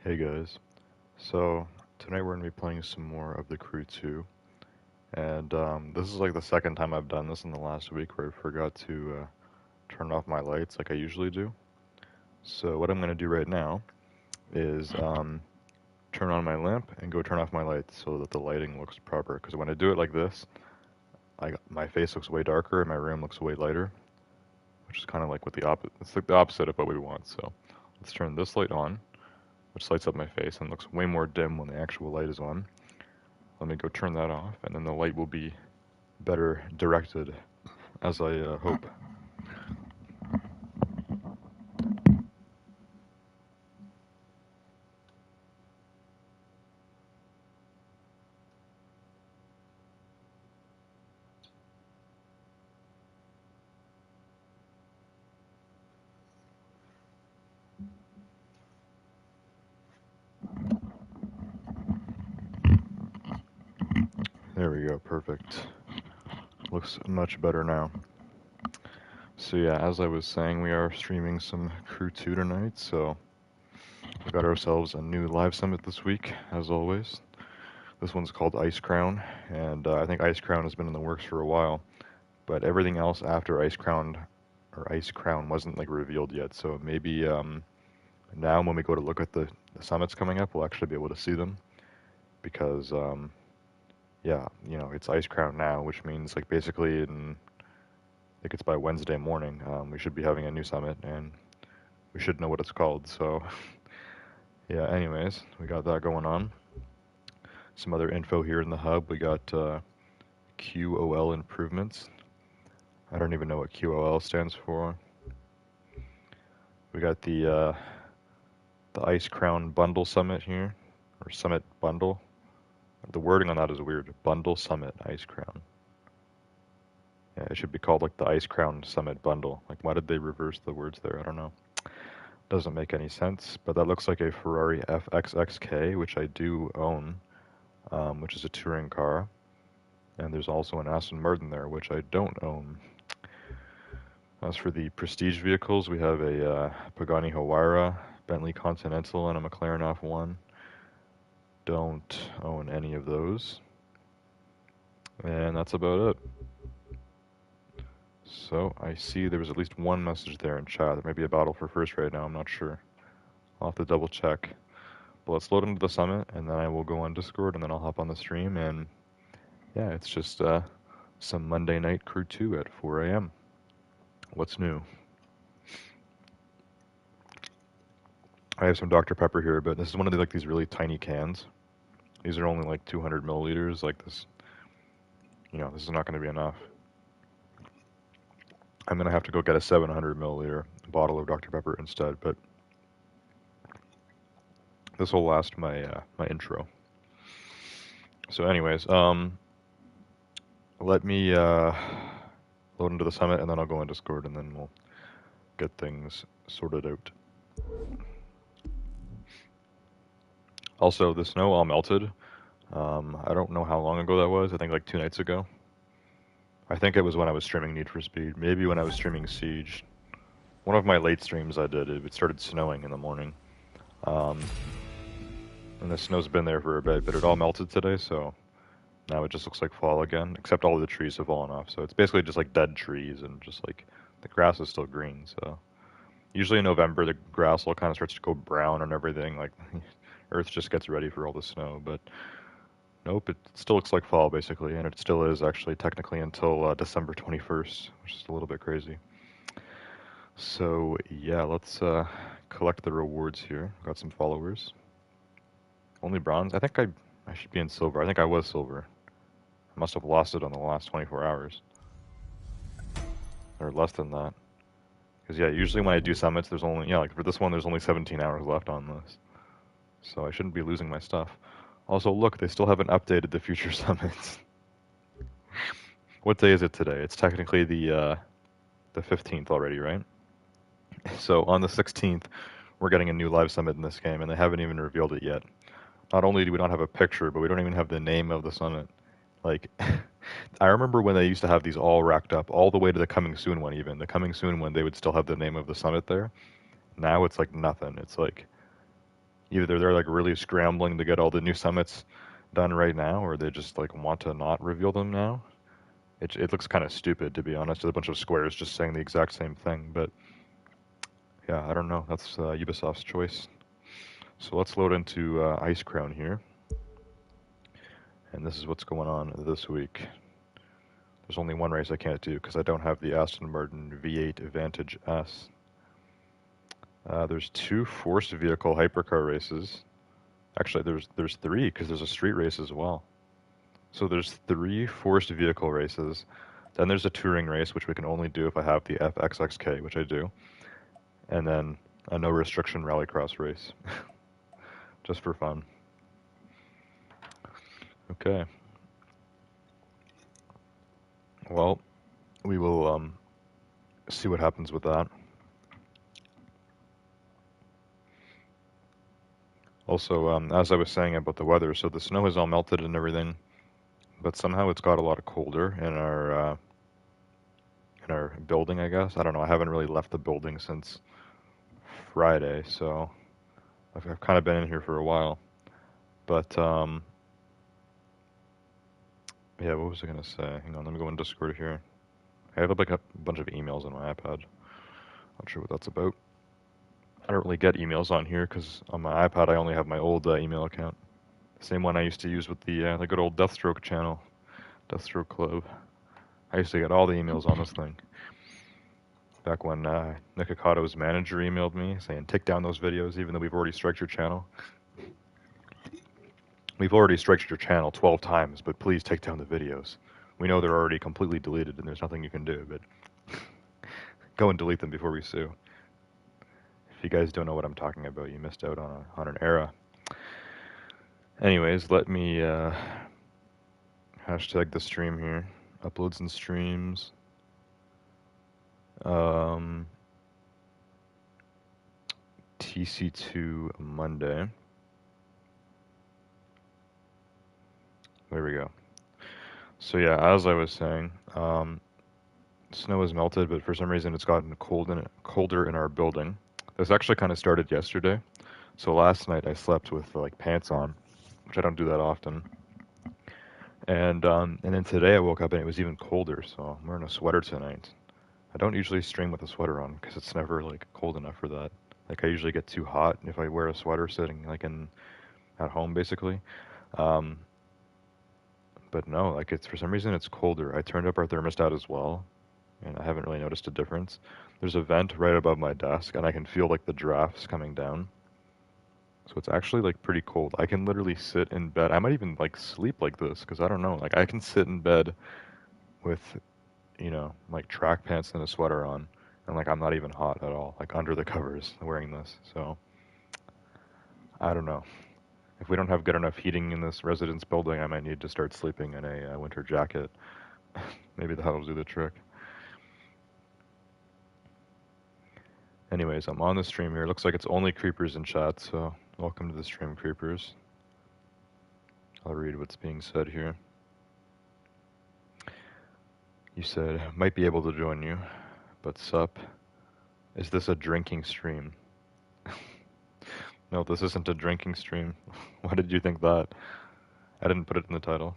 Hey guys, so tonight we're going to be playing some more of The Crew 2, and this is like the second time I've done this in the last week where I forgot to turn off my lights like I usually do. So what I'm going to do right now is turn on my lamp and go turn off my lights so that the lighting looks proper, because when I do it like this, my face looks way darker and my room looks way lighter, which is kind of like it's like the opposite of what we want. So let's turn this light on, which lights up my face and looks way more dim when the actual light is on. Let me go turn that off, and then the light will be better directed, as I hope. There we go, perfect. Looks much better now. So yeah, as I was saying, we are streaming some Crew 2 tonight, so we got ourselves a new live summit this week, as always. This one's called Ice Crown, and I think Ice Crown has been in the works for a while, but everything else after Ice Crown wasn't like revealed yet, so maybe now when we go to look at the summits coming up, we'll actually be able to see them, because yeah, it's Ice Crown now, which means like basically I think it's by Wednesday morning, we should be having a new summit, and we should know what it's called. So yeah, anyways, we got that going on. Some other info here in the hub. We got QOL improvements. I don't even know what QOL stands for. We got the Ice Crown Bundle Summit here, or Summit Bundle. The wording on that is weird. Bundle Summit Ice Crown. Yeah, it should be called like the Ice Crown Summit Bundle. Like, why did they reverse the words there? I don't know. Doesn't make any sense, but that looks like a Ferrari FXXK, which I do own, which is a touring car. And there's also an Aston Martin there, which I don't own. As for the prestige vehicles, we have a Pagani Huayra, Bentley Continental, and a McLaren F1. Don't own any of those. And that's about it. So I see there was at least one message there in chat. There may be a battle for first right now, I'm not sure. I'll have to double check. But let's load into the summit, and then I will go on Discord, and then I'll hop on the stream, and yeah, it's just some Monday night Crew 2 at 4 a.m. What's new? I have some Dr. Pepper here, but this is one of these really tiny cans. These are only like 200 milliliters, like this. This is not going to be enough. I'm going to have to go get a 700 milliliter bottle of Dr. Pepper instead, but this will last my my intro. So anyways, let me load into the summit, and then I'll go on Discord, and then we'll get things sorted out. Also, the snow all melted. I don't know how long ago that was. I think like 2 nights ago. I think it was when I was streaming Need for Speed. Maybe when I was streaming Siege. One of my late streams I did, it started snowing in the morning. And the snow's been there for a bit, but it all melted today, so now it just looks like fall again, except all of the trees have fallen off. So it's basically just like dead trees, and just like the grass is still green. So usually in November, the grass all kind of starts to go brown and everything. Like Earth just gets ready for all the snow, but nope, it still looks like fall basically, and it still is actually technically until December 21st, which is a little bit crazy. So yeah, let's collect the rewards here. Got some followers. Only bronze? I think I should be in silver. I think I was silver. I must have lost it on the last 24 hours. Or less than that. Because yeah, usually when I do summits, there's only, like for this one, there's only 17 hours left on this. So I shouldn't be losing my stuff. Also, look, they still haven't updated the future summits. What day is it today? It's technically the 15th already, right? So on the 16th, we're getting a new live summit in this game, and they haven't even revealed it yet. Not only do we not have a picture, but we don't even have the name of the summit. Like, I remember when they used to have these all racked up, all the way to the coming soon one even. The coming soon one, they would still have the name of the summit there. Now it's like nothing. It's like, Either they're like really scrambling to get all the new summits done right now, or they just like want to not reveal them now. It looks kind of stupid, to be honest. With a bunch of squares just saying the exact same thing, but yeah, I don't know. That's Ubisoft's choice. So let's load into Ice Crown here, and this is what's going on this week. There's only one race I can't do because I don't have the Aston Martin V8 Vantage S. There's 2 forced vehicle hypercar races. Actually, there's 3 because there's a street race as well. So there's 3 forced vehicle races. Then there's a touring race, which we can only do if I have the FXXK, which I do. And then a no restriction rallycross race, just for fun. Okay. Well, we will see what happens with that. Also, as I was saying about the weather, so the snow has all melted and everything, but somehow it's got a lot colder in our building, I guess. I don't know. I haven't really left the building since Friday, so I've kind of been in here for a while. But yeah, what was I gonna say? Hang on, let me go in Discord here. I have like a bunch of emails on my iPad. Not sure what that's about. I don't really get emails on here because on my iPad I only have my old email account. The same one I used to use with the good old Deathstroke channel, Deathstroke Club. I used to get all the emails on this thing. Back when Nick Ocato's manager emailed me saying, take down those videos even though we've already striked your channel. We've already striked your channel 12 times, but please take down the videos. We know they're already completely deleted and there's nothing you can do, but go and delete them before we sue. If you guys don't know what I'm talking about, you missed out on an era. Anyways, let me hashtag the stream here. Uploads and streams. TC2 Monday. There we go. So yeah, as I was saying, snow has melted, but for some reason it's gotten colder in our building. This actually kind of started yesterday. So last night I slept with like pants on, which I don't do that often. And then today I woke up and it was even colder, so I'm wearing a sweater tonight. I don't usually stream with a sweater on because it's never like cold enough for that. Like I usually get too hot if I wear a sweater sitting like at home basically. But no, like it's for some reason it's colder. I turned up our thermostat as well, and I haven't really noticed a difference. There's a vent right above my desk, and I can feel like the drafts coming down. So it's actually like pretty cold. I can literally sit in bed. I might even like sleep like this because I don't know. Like I can sit in bed with, like track pants and a sweater on, and like I'm not even hot at all. Like under the covers wearing this. So I don't know. If we don't have good enough heating in this residence building, I might need to start sleeping in a winter jacket. Maybe that'll do the trick. Anyways, I'm on the stream here. Looks like it's only creepers in chat, so welcome to the stream, creepers. I'll read what's being said here. You said, might be able to join you, but sup? Is this a drinking stream? No, this isn't a drinking stream. Why did you think that? I didn't put it in the title.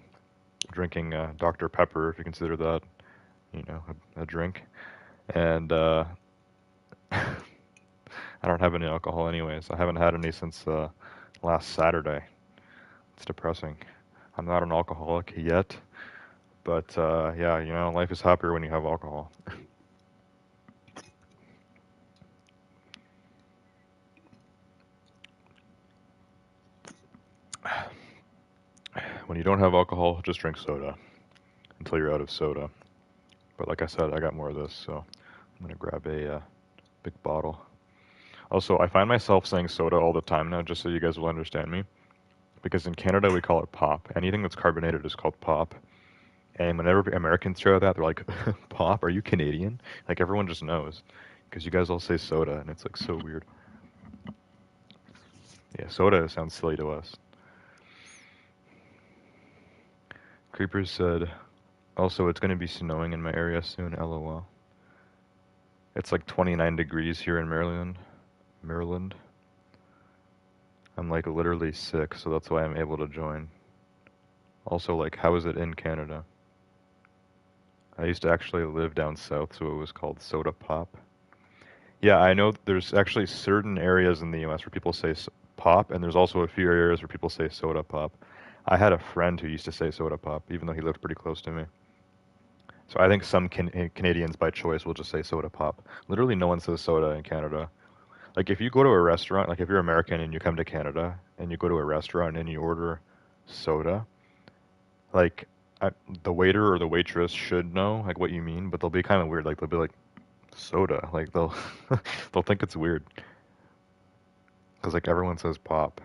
Drinking Dr. Pepper, if you consider that, a drink. And I don't have any alcohol anyways. I haven't had any since last Saturday. It's depressing. I'm not an alcoholic yet, but yeah, life is happier when you have alcohol. When you don't have alcohol, just drink soda until you're out of soda. But like I said, I got more of this, so I'm gonna grab a big bottle. Also, I find myself saying soda all the time now, just so you guys will understand me. Because in Canada, we call it pop. Anything that's carbonated is called pop. And whenever Americans hear that, they're like, pop? Are you Canadian? Like, everyone just knows. Because you guys all say soda, and it's like so weird. Yeah, soda sounds silly to us. Creepers said, also, it's going to be snowing in my area soon, lol. It's like 29 degrees here in Maryland. I'm like literally sick, so that's why I'm able to join. Also, like, how is it in Canada? I used to actually live down south, so it was called soda pop. Yeah, I know there's actually certain areas in the US where people say pop, and there's also a few areas where people say soda pop. I had a friend who used to say soda pop, even though he lived pretty close to me. So I think some Canadians by choice will just say soda pop. Literally, no one says soda in Canada. Like if you go to a restaurant, like if you're American and you come to Canada and you go to a restaurant and you order soda, like I, the waiter or the waitress should know like what you mean, but they'll be kind of weird. Like they'll be like soda, like they'll they'll think it's weird because like everyone says pop.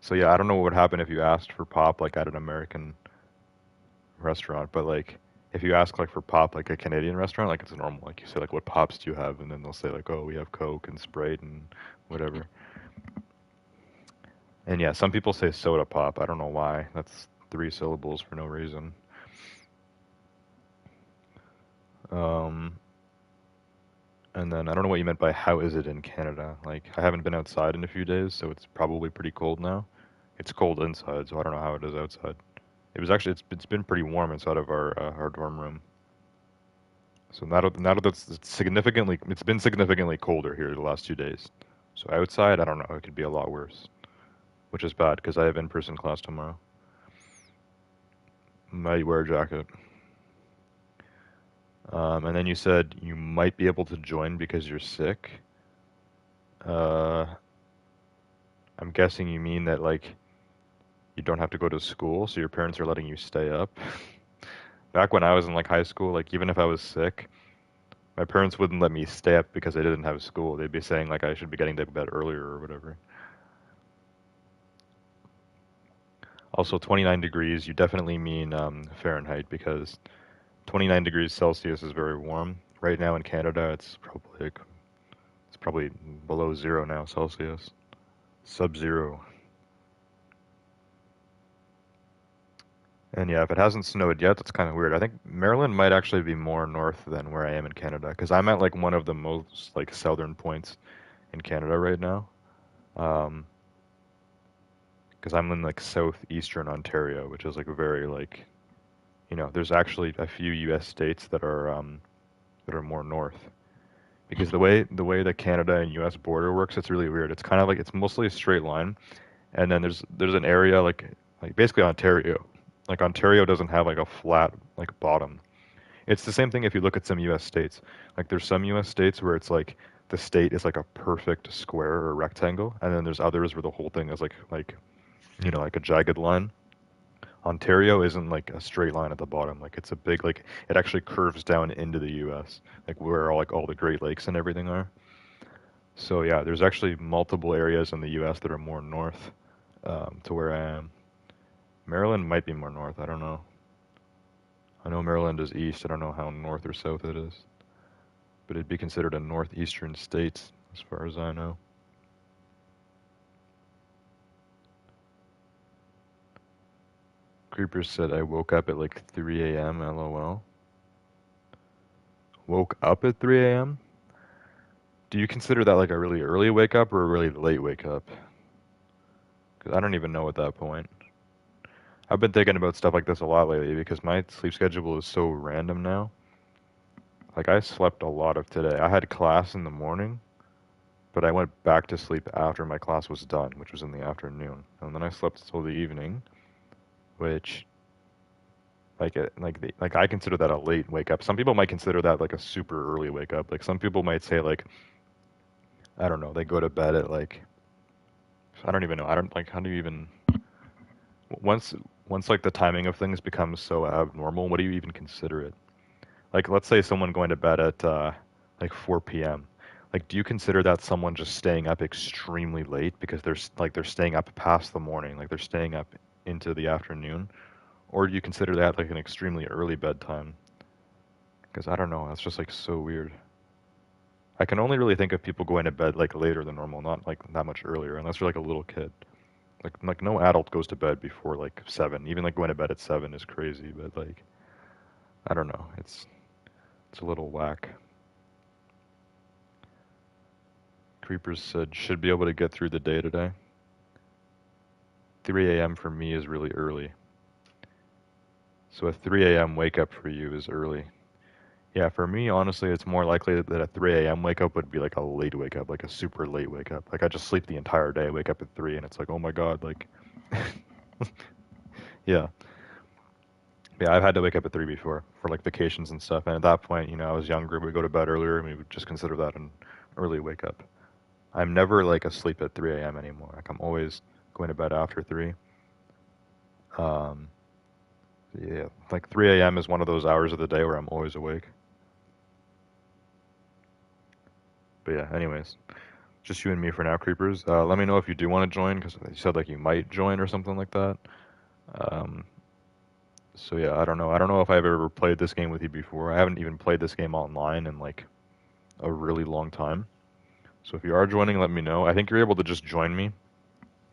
So yeah, I don't know what would happen if you asked for pop like at an American restaurant, but like if you ask like for pop like a Canadian restaurant, like it's normal. Like you say like what pops do you have, and then they'll say like oh we have Coke and Sprite and whatever. And yeah, some people say soda pop. I don't know why. That's three syllables for no reason. Um, and then I don't know what you meant by how is it in Canada. Like I haven't been outside in a few days, so it's probably pretty cold now. It's cold inside, so I don't know how it is outside. It was actually it's been pretty warm inside of our dorm room. So now that it's been significantly colder here the last 2 days. So outside, I don't know, it could be a lot worse, which is bad because I have in-person class tomorrow. Might wear a jacket. And then you said you might be able to join because you're sick. Uh, I'm guessing you mean that like you don't have to go to school, so your parents are letting you stay up. Back when I was in like high school, like even if I was sick, my parents wouldn't let me stay up because I didn't have school. They'd be saying like I should be getting to bed earlier or whatever. Also, 29 degrees, you definitely mean Fahrenheit because 29 degrees Celsius is very warm. Right now in Canada, it's probably below zero now Celsius, sub-zero. And yeah, if it hasn't snowed yet, that's kind of weird. I think Maryland might actually be more north than where I am in Canada because I'm at like one of the most like southern points in Canada right now. Um, because I'm in like southeastern Ontario, which is like very like there's actually a few U.S. states that are more north. Because the way the Canada and U.S. border works, it's really weird. It's kind of like it's mostly a straight line, and then there's an area like basically Ontario. Like Ontario doesn't have like a flat like bottom. It's the same thing if you look at some U.S. states. Like there's some U.S. states where it's like the state is like a perfect square or rectangle, and then there's others where the whole thing is like like a jagged line. Ontario isn't like a straight line at the bottom. Like it's a big like it actually curves down into the U.S. like where all the Great Lakes and everything are. So yeah, there's actually multiple areas in the U.S. that are more north to where I am. Maryland might be more north. I don't know. I know Maryland is east. I don't know how north or south it is, but it'd be considered a northeastern state as far as I know. Creeper said I woke up at like 3 a.m. LOL. Woke up at 3 a.m. Do you consider that like a really early wake up or a really late wake up? Because I don't even know at that point. I've been thinking about stuff like this a lot lately because my sleep schedule is so random now. Like I slept a lot of today. I had class in the morning, but I went back to sleep after my class was done, which was in the afternoon. And then I slept till the evening, which like I consider that a late wake up. Some people might consider that like a super early wake up. Like some people might say like I don't know, they go to bed at like I don't even know. I don't like how do you even once once like the timing of things becomes so abnormal, what do you even consider it? Like let's say someone going to bed at like 4 p.m. Like do you consider that someone just staying up extremely late because they're staying up past the morning, like they're staying up into the afternoon? Or do you consider that like an extremely early bedtime? Because I don't know, that's just like so weird. I can only really think of people going to bed like later than normal, not like that much earlier, unless you're like a little kid. Like no adult goes to bed before like 7. Even like going to bed at 7 is crazy, but like I don't know. It's a little whack. Creepers said should be able to get through the day today. 3 a.m. for me is really early. So a 3 a.m. wake up for you is early. Yeah, for me, honestly, it's more likely that a 3 a.m. wake up would be like a late wake up, like a super late wake up. Like I just sleep the entire day, wake up at 3, and it's like, oh my God, like, yeah. Yeah, I've had to wake up at 3 before for like vacations and stuff. And at that point, I was younger, we'd go to bed earlier, and we would just consider that an early wake up. I'm never like asleep at 3 a.m. anymore. Like I'm always going to bed after 3. Um, yeah, like 3 a.m. is one of those hours of the day where I'm always awake. But yeah, anyways, just you and me for now, creepers. Let me know if you do want to join, because you said like you might join or something like that. Um, so yeah, I don't know. I don't know if I've ever played this game with you before. I haven't even played this game online in like a really long time. So if you are joining, let me know. I think you're able to just join me.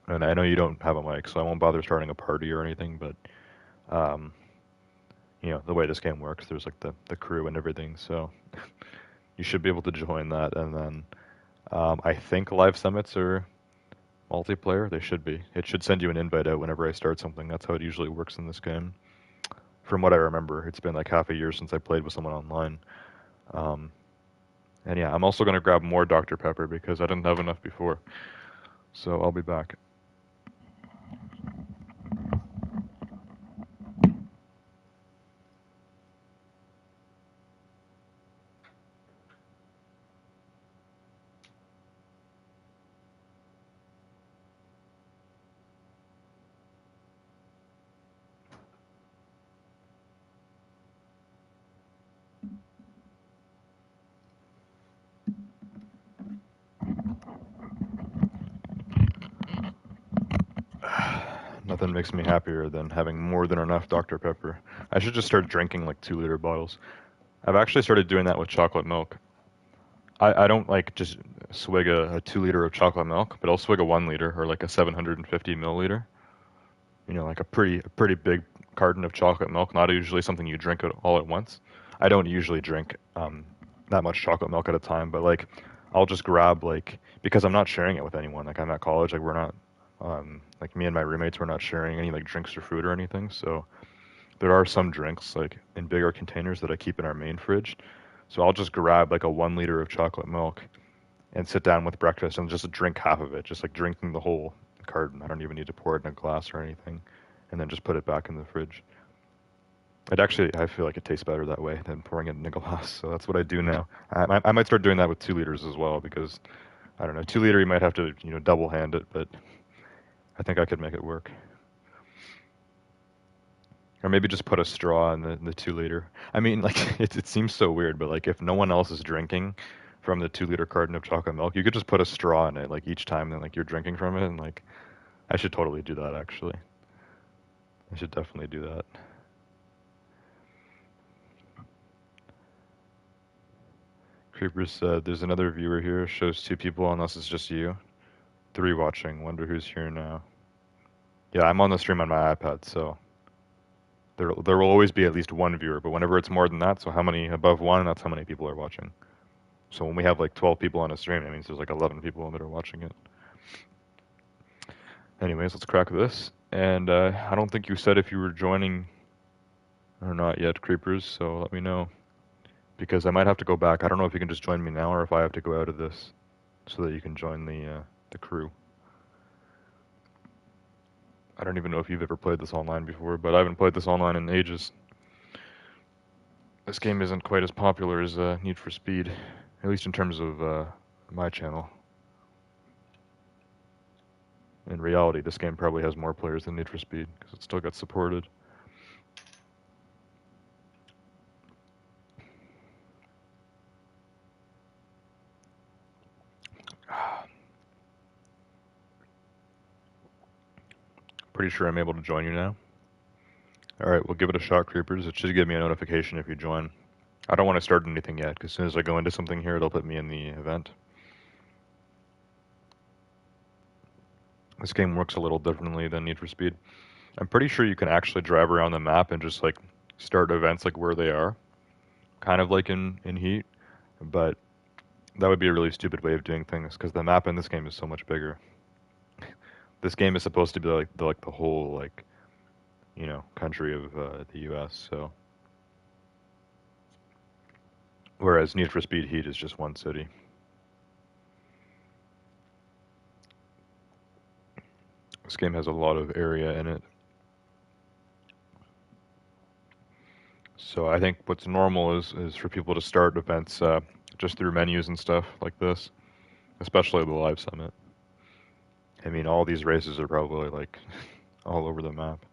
And I know you don't have a mic, so I won't bother starting a party or anything, but um, the way this game works, there's like the crew and everything, so you should be able to join that. And then I think live summits are multiplayer. They should be. It should send you an invite out whenever I start something. That's how it usually works in this game. From what I remember, it's been like half a year since I played with someone online. Um, and yeah, I'm also going to grab more Dr. Pepper because I didn't have enough before. So I'll be back. Nothing makes me happier than having more than enough Dr. Pepper. I should just start drinking like 2-liter bottles. I've actually started doing that with chocolate milk. I don't like just swig a 2 liter of chocolate milk, but I'll swig a 1 liter or like a 750 milliliter. Like a pretty big carton of chocolate milk. Not usually something you drink it all at once. I don't usually drink that much chocolate milk at a time, but like I'll just grab like because I'm not sharing it with anyone. Like I'm at college, like we're not like me and my roommates, we're not sharing any like drinks or food or anything. So there are some drinks like in bigger containers that I keep in our main fridge. So I'll just grab like a 1 liter of chocolate milk and sit down with breakfast and just drink half of it, just like drinking the whole carton. I don't even need to pour it in a glass or anything, and then just put it back in the fridge. I feel like it tastes better that way than pouring it in a glass. So that's what I do now. I might start doing that with 2 liters as well because I don't know, 2 liter you might have to double hand it, but I think I could make it work. Or maybe just put a straw in the 2 liter. I mean, like it seems so weird, but like if no one else is drinking from the 2 liter carton of chocolate milk, you could just put a straw in it like each time that like you're drinking from it, and like I should totally do that actually. I should definitely do that. Creepers said, "There's another viewer here. Shows 2 people unless it's just you. 3 watching. Wonder who's here now." Yeah, I'm on the stream on my iPad, so there will always be at least 1 viewer. But whenever it's more than that, so how many above 1? That's how many people are watching. So when we have like 12 people on a stream, that means there's like 11 people that are watching it. Anyways, let's crack this. And I don't think you said if you were joining or not yet, Creepers. So let me know. Because I might have to go back. I don't know if you can just join me now or if I have to go out of this so that you can join the crew. I don't even know if you've ever played this online before, but I haven't played this online in ages. This game isn't quite as popular as Need for Speed, at least in terms of my channel. In reality, this game probably has more players than Need for Speed because it still gets supported. Pretty sure I'm able to join you now. Alright, we'll give it a shot, Creepers. It should give me a notification if you join. I don't want to start anything yet, because as soon as I go into something here, it'll put me in the event. This game works a little differently than Need for Speed. I'm pretty sure you can actually drive around the map and just, like, start events, like, where they are. Kind of like in Heat, but that would be a really stupid way of doing things, because the map in this game is so much bigger. This game is supposed to be like the whole like country of the U.S. So whereas Need for Speed Heat is just one city. This game has a lot of area in it. So I think what's normal is for people to start events just through menus and stuff like this, especially the live summit. I mean, all these races are probably like all over the map.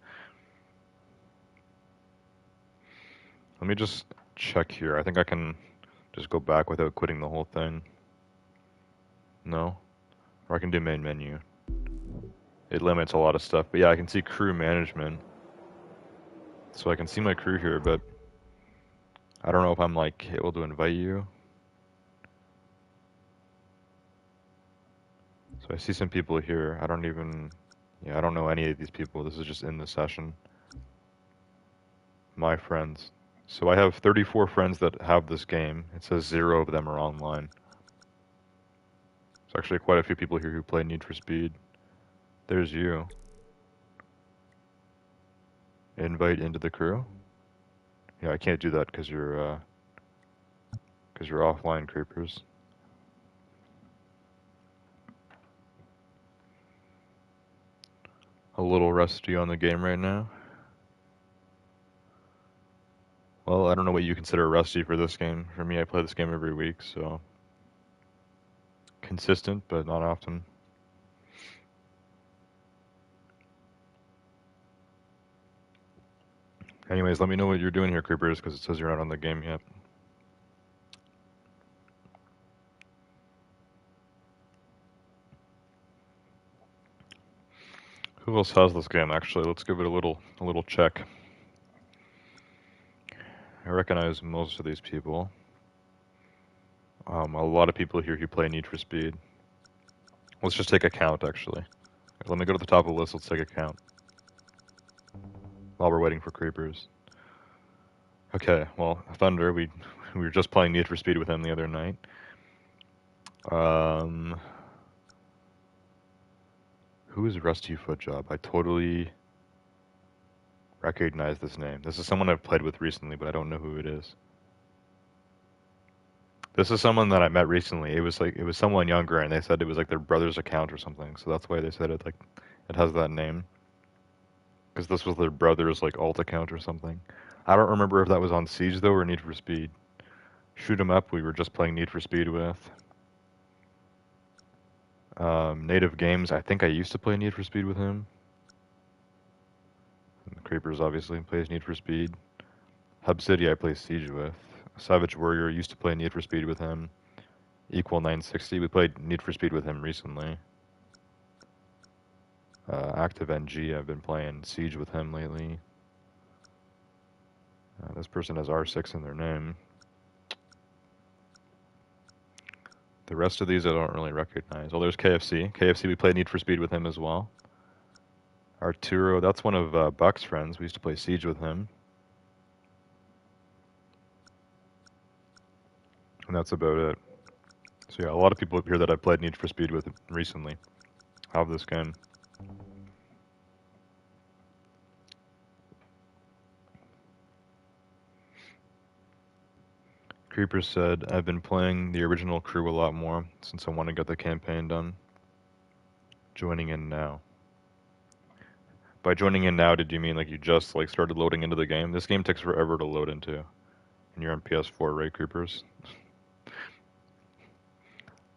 Let me just check here. I think I can just go back without quitting the whole thing. No? Or I can do main menu. It limits a lot of stuff. But yeah, I can see crew management. So I can see my crew here, but I don't know if I'm like able to invite you. So I see some people here. I don't know any of these people. This is just in the session. My friends. So I have 34 friends that have this game. It says 0 of them are online. There's actually quite a few people here who play Need for Speed. There's you. Invite into the crew? Yeah, I can't do that because you're offline, creepers. A little rusty on the game right now. Well, I don't know what you consider rusty for this game. For me, I play this game every week, so consistent, but not often. Anyways, let me know what you're doing here, creepers, because it says you're not on the game yet. Who else has this game, actually? Let's give it a little check. I recognize most of these people. A lot of people here who play Need for Speed. Let's just take a count, actually. Let me go to the top of the list. Let's take a count. While we're waiting for creepers. Okay, well, Thunder, we were just playing Need for Speed with him the other night. Who is Rusty Footjob? I totally recognize this name. This is someone I've played with recently, but I don't know who it is. This is someone that I met recently. It was someone younger, and they said it was like their brother's account or something. So that's why they said it has that name. Because this was their brother's like alt account or something. I don't remember if that was on Siege though or Need for Speed. Shoot 'em Up, we were just playing Need for Speed with. Native Games, I think I used to play Need for Speed with him. And Creepers obviously plays Need for Speed. Hub City I play Siege with. Savage Warrior used to play Need for Speed with him. Equal 960, we played Need for Speed with him recently. Active NG, I've been playing Siege with him lately. This person has R6 in their name. The rest of these I don't really recognize. Oh, there's KFC. KFC, we played Need for Speed with him as well. Arturo, that's one of Buck's friends. We used to play Siege with him. And that's about it. So yeah, a lot of people up here that I've played Need for Speed with recently have this game. Creeper said, I've been playing the original crew a lot more since I want to get the campaign done. Joining in now. By joining in now, did you mean like you just like started loading into the game? This game takes forever to load into. And you're on PS4, right, Creepers?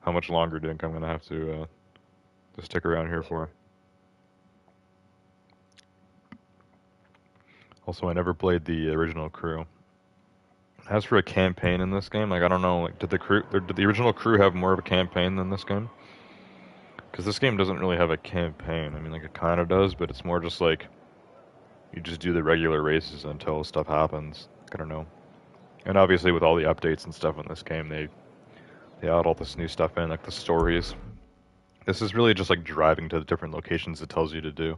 How much longer do you think I'm gonna have to stick around here for? Also, I never played the original crew. As for a campaign in this game, like I don't know, like did the original crew have more of a campaign than this game? Because this game doesn't really have a campaign. I mean, like it kind of does, but it's more just like you just do the regular races until stuff happens. I don't know. And obviously, with all the updates and stuff in this game, they add all this new stuff in, like the stories. This is really just like driving to the different locations it tells you to do.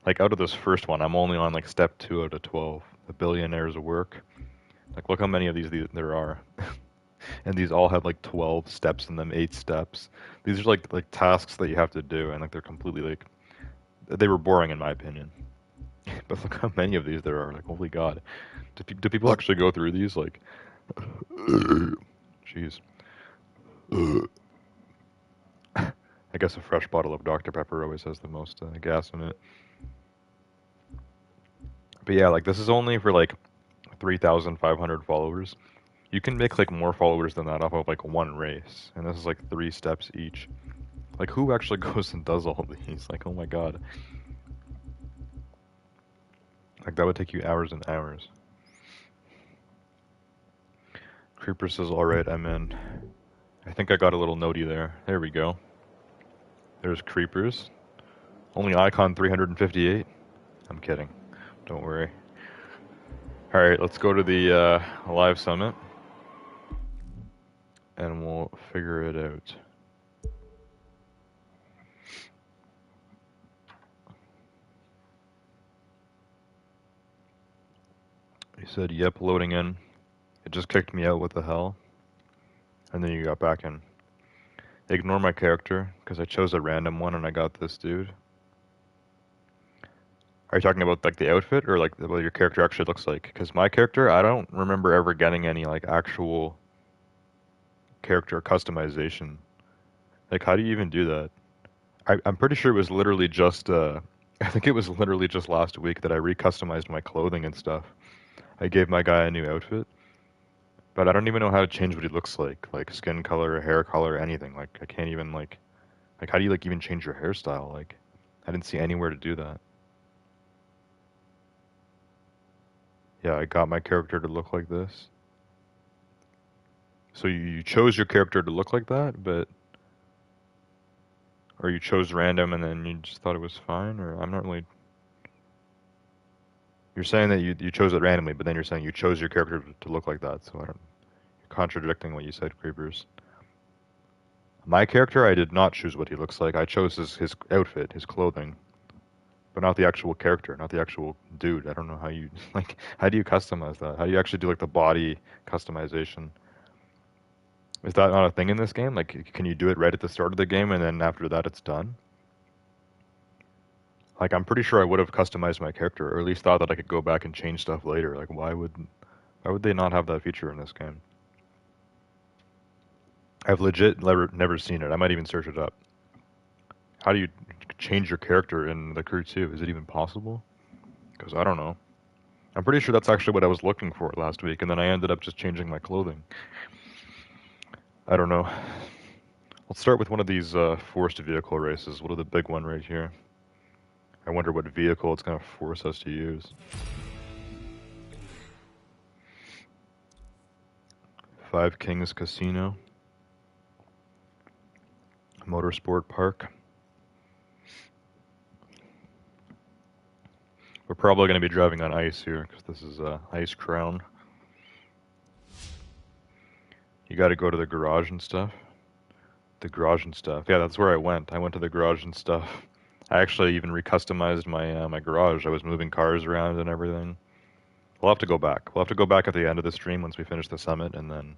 Like out of this first one, I'm only on like step 2 out of 12. The billionaires work. Like look how many of these there are. And these all had like 12 steps in them, 8 steps. These are like tasks that you have to do, and like they're completely like they were boring in my opinion. But look how many of these there are. Like holy god, do people actually go through these? Like, jeez. I guess a fresh bottle of Dr. Pepper always has the most gas in it. But yeah, like this is only for like 3,500 followers. You can make like more followers than that off of like one race, and this is like 3 steps each. Like who actually goes and does all these? Like oh my god. Like that would take you hours and hours. Creeper says, alright, I'm in. I think I got a little notey there. There we go. There's Creepers. Only icon 358? I'm kidding. Don't worry. Alright, let's go to the live summit. And we'll figure it out. He said, yep, loading in. It just kicked me out, what the hell? And then you got back in. Ignore my character, because I chose a random one and I got this dude. Are you talking about like the outfit or like what your character actually looks like? Because my character, I don't remember ever getting any like actual character customization. Like how do you even do that? I'm pretty sure it was literally just I think it was literally just last week that I recustomized my clothing and stuff. I gave my guy a new outfit, but I don't even know how to change what he looks like skin color, hair color, anything. Like I can't even like how do you like even change your hairstyle? Like I didn't see anywhere to do that. Yeah, I got my character to look like this. So you chose your character to look like that, but or you chose random and then you just thought it was fine, or I'm not really. You're saying that you chose it randomly, but then you're saying you chose your character to look like that. So I don't. You're contradicting what you said, Creepers. My character, I did not choose what he looks like. I chose his outfit, his clothing, but not the actual character, not the actual dude. I don't know how you like. How do you customize that? How do you actually do like the body customization? Is that not a thing in this game? Like, can you do it right at the start of the game and then after that it's done? Like, I'm pretty sure I would have customized my character, or at least thought that I could go back and change stuff later. Like, why would they not have that feature in this game? I've legit never seen it. I might even search it up. How do you change your character in the Crew 2? Is it even possible? Because I don't know. I'm pretty sure that's actually what I was looking for last week, and then I ended up just changing my clothing. I don't know. Let's start with one of these forced vehicle races. What are the big one right here? I wonder what vehicle it's going to force us to use. Five Kings Casino. Motorsport Park. We're probably going to be driving on ice here, because this is Ice Crown. You got to go to the garage and stuff. The garage and stuff. Yeah, that's where I went. I went to the garage and stuff. I actually even recustomized my my garage. I was moving cars around and everything. We'll have to go back. We'll have to go back at the end of the stream once we finish the summit, and then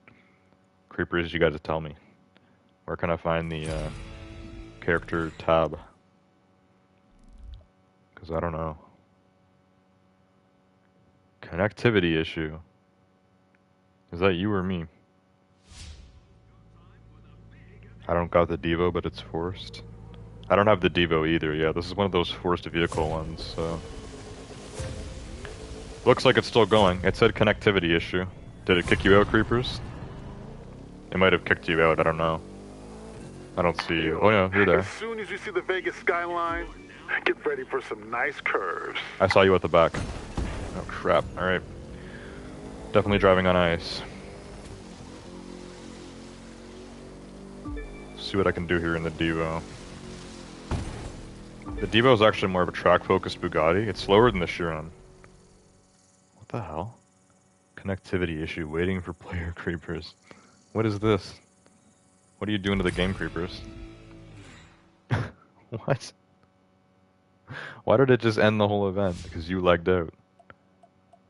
Creepers, you got to tell me. Where can I find the character tab? Because I don't know. Connectivity issue. Is that you or me? I don't got the Devo, but it's forced. I don't have the Devo either. Yeah, this is one of those forced vehicle ones, so. Looks like it's still going. It said connectivity issue. Did it kick you out, Creepers? It might have kicked you out, I don't know. I don't see you. Oh yeah, you're there. As soon as you see the Vegas skyline, get ready for some nice curves. I saw you at the back. Oh crap, alright. Definitely driving on ice. See what I can do here in the Devo. The Devo is actually more of a track-focused Bugatti. It's slower than the Chiron. What the hell? Connectivity issue, waiting for player Creepers. What is this? What are you doing to the game, Creepers? What? Why did it just end the whole event? Because you lagged out.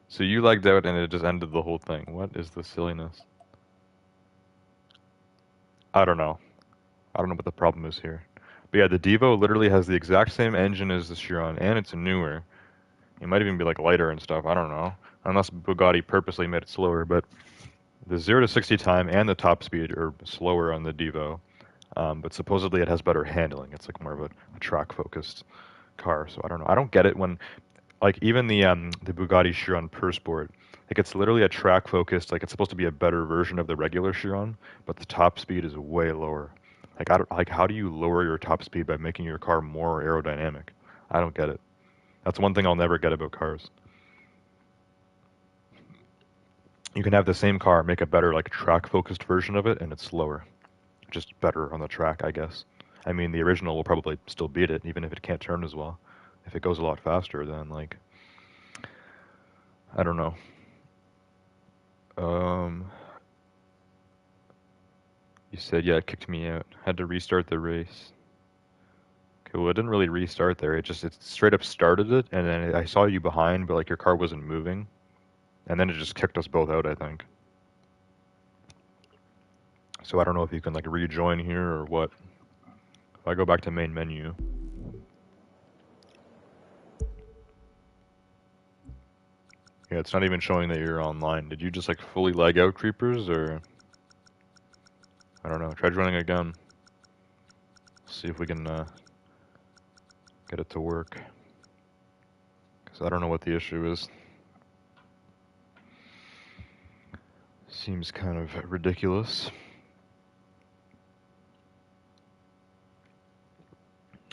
So you lagged out and it just ended the whole thing. What is the silliness? I don't know. I don't know what the problem is here. But yeah, the Devo literally has the exact same engine as the Chiron, and it's newer. It might even be like lighter and stuff. I don't know. Unless Bugatti purposely made it slower, but the 0 to 60 time and the top speed are slower on the Devo. But supposedly it has better handling. It's like more of a track focused car. So I don't know. I don't get it when like even the Bugatti Chiron Per Sport, like it's literally a track focused, like it's supposed to be a better version of the regular Chiron, but the top speed is way lower. Like I don't, like how do you lower your top speed by making your car more aerodynamic? I don't get it. That's one thing I'll never get about cars. You can have the same car, make a better like track focused version of it, and it's slower. Just better on the track, I guess. I mean, the original will probably still beat it, even if it can't turn as well. If it goes a lot faster, then like I don't know. You said, yeah, it kicked me out. Had to restart the race. Okay, well, it didn't really restart there. It straight up started it, and then I saw you behind, but like your car wasn't moving, and then it just kicked us both out, I think. So I don't know if you can like rejoin here or what. If I go back to main menu. Yeah, it's not even showing that you're online. Did you just like fully lag out, creepers, or I don't know. Try joining again. See if we can get it to work. Because I don't know what the issue is. Seems kind of ridiculous.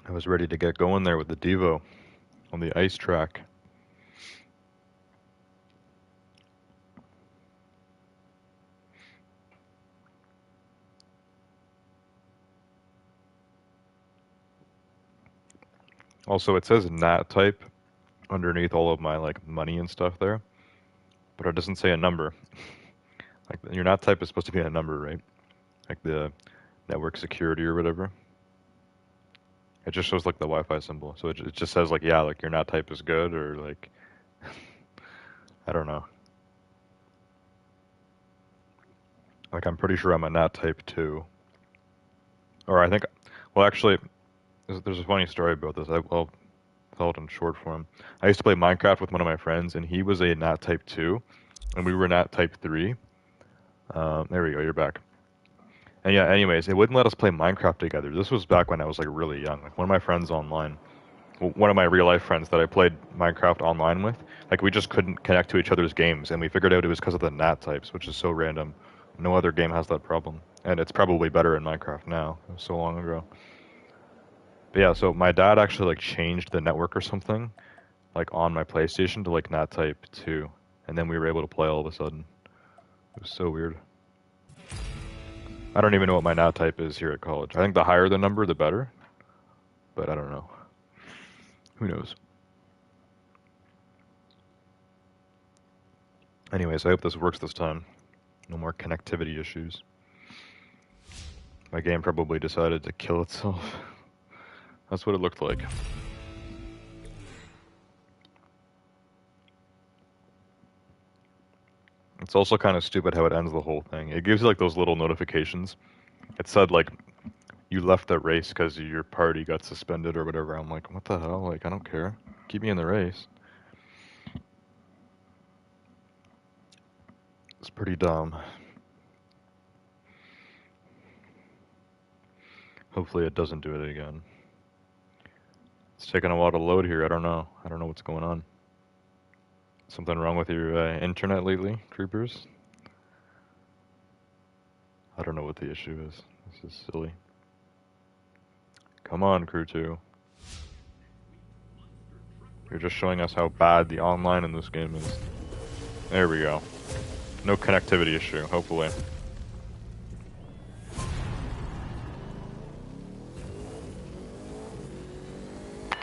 I was ready to get going there with the Devo on the ice track. Also, it says NAT type underneath all of my like money and stuff there, but it doesn't say a number. Like your NAT type is supposed to be a number, right? Like the network security or whatever. It just shows like the Wi-Fi symbol, so it just says like yeah, like your NAT type is good or like I don't know. Like I'm pretty sure I'm a NAT type 2, or I think. Well, actually, there's a funny story about this. I'll tell it in short form. I used to play Minecraft with one of my friends, and he was a NAT type 2, and we were NAT type 3. There we go. You're back. And yeah, anyways, it wouldn't let us play Minecraft together. This was back when I was like really young. Like one of my friends online, one of my real life friends that I played Minecraft online with, like we just couldn't connect to each other's games, and we figured out it was because of the NAT types, which is so random. No other game has that problem, and it's probably better in Minecraft now. It was so long ago. But yeah, so my dad actually like changed the network or something, like on my PlayStation to like NAT type 2, and then we were able to play all of a sudden. It was so weird. I don't even know what my NAT type is here at college. I think the higher the number, the better. But I don't know. Who knows? Anyways, I hope this works this time. No more connectivity issues. My game probably decided to kill itself. That's what it looked like. It's also kind of stupid how it ends the whole thing. It gives you like those little notifications. It said like you left the race because your party got suspended or whatever. I'm like, what the hell? Like, I don't care. Keep me in the race. It's pretty dumb. Hopefully it doesn't do it again. It's taking a while to load here. I don't know. I don't know what's going on. Something wrong with your internet lately, creepers? I don't know what the issue is. This is silly. Come on, Crew 2. You're just showing us how bad the online in this game is. There we go. No connectivity issue, hopefully.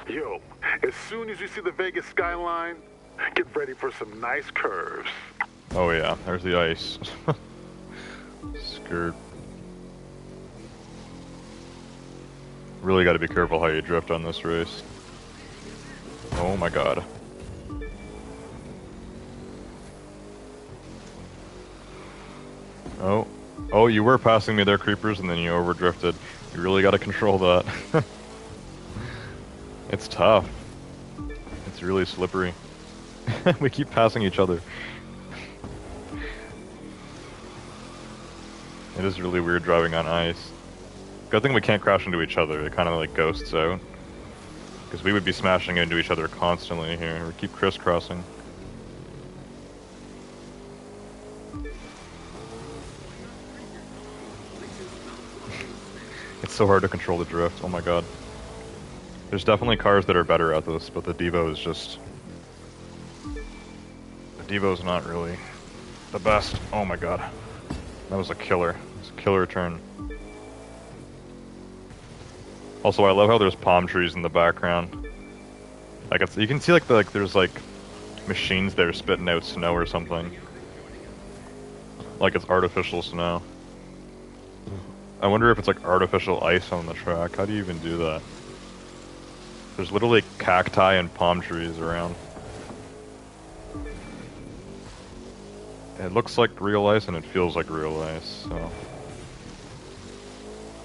Yo, as soon as you see the Vegas skyline, get ready for some nice curves. Oh yeah, there's the ice. Skirt. Really gotta be careful how you drift on this race. Oh my god. Oh, Oh, you were passing me there, creepers, and then you overdrifted. You really gotta control that. It's tough. It's really slippery. We keep passing each other. It is really weird driving on ice. Good thing we can't crash into each other. It kind of like ghosts out. Because we would be smashing into each other constantly here. We keep crisscrossing. It's so hard to control the drift. Oh my god. There's definitely cars that are better at this, but the Devo is just... The Devo's not really the best. Oh my god. That was a killer. It was a killer turn. Also, I love how there's palm trees in the background. Like you can see there's like machines there spitting out snow or something. Like it's artificial snow. I wonder if it's like artificial ice on the track. How do you even do that? There's literally cacti and palm trees around. It looks like real ice and it feels like real ice, so...